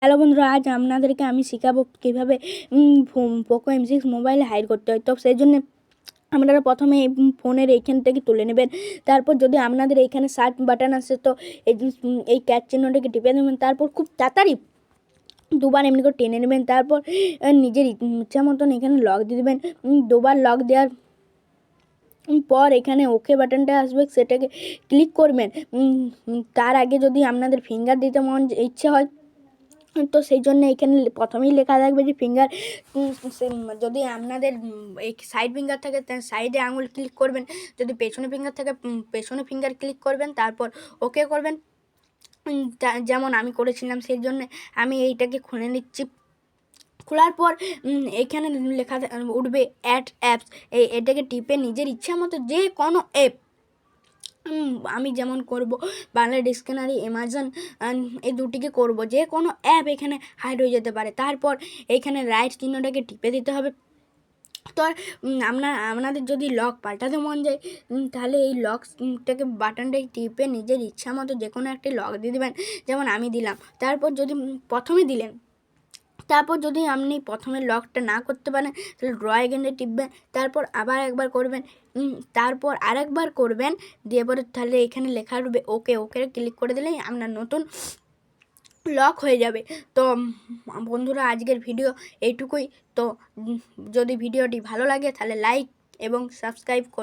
Hello বন্ধুরা, আজ আপনাদেরকে আমি শেখাবো কীভাবে পোকো M6 মোবাইলে হাইড করতে হয়। তো সেই জন্য আপনারা প্রথমে এই ফোনের এইখান থেকে তুলে নেবেন। তারপর যদি আপনাদের এইখানে সার্চ বাটন আসে তো এই ক্যাচ চিহ্নটাকে টিপে দেবেন। তারপর খুব তাড়াতাড়ি দুবার এমনি করে টেনে নেবেন। তারপর নিজের ইচ্ছা মতন এখানে লক দিয়ে দেবেন। দুবার লক দেওয়ার পর এখানে ওকে বাটনটা আসবে, সেটাকে ক্লিক করবেন। তার আগে যদি আপনাদের ফিঙ্গার দিতে ইচ্ছে হয় তো সেই জন্য এখানে প্রথমেই লেখা থাকবে যে ফিঙ্গার। যদি আপনাদের এই সাইড ফিঙ্গার থাকে সাইডে আঙুল ক্লিক করবেন, যদি পেছনে ফিঙ্গার থাকে পেছনে ফিঙ্গার ক্লিক করবেন, তারপর ওকে করবেন যেমন আমি করেছিলাম। সেই জন্য আমি এইটাকে খুলে নিচ্ছি। খোলার পর এখানে লেখা উঠবে অ্যাড অ্যাপস। এটাকে টিপে নিজের ইচ্ছা মতো যে কোনো অ্যাপ, আমি যেমন করব বাংলা ডিকশনারি, অ্যামাজন, এই দুটিকে করব, যে কোনো অ্যাপ এখানে হাইড হয়ে যেতে পারে। তারপর এইখানে রাইট চিহ্নটাকে টিপে দিতে হবে। তো আপনাদের যদি লক পাল্টাতে মন যায় তাহলে এই লকটাকে বাটনটাকে টিপে নিজের ইচ্ছা মতো যে কোনো একটি লক দিয়ে দেবেন, যেমন আমি দিলাম। তারপর যদি প্রথমে দিলেন, তারপর যদি আপনি প্রথমে লকটা না করতে পারেন তাহলে ড্র এগেনে টিপবেন। তারপর আবার একবার করবেন, তারপর আরেকবার করবেন, দিয়ে পরে তাহলে এখানে লেখা উঠবে ওকে। ওকে ক্লিক করে দিলেই আপনার নতুন লক হয়ে যাবে। তো বন্ধুরা, আজকের ভিডিও এইটুকুই। তো যদি ভিডিওটি ভালো লাগে তাহলে লাইক এবং সাবস্ক্রাইব করুন।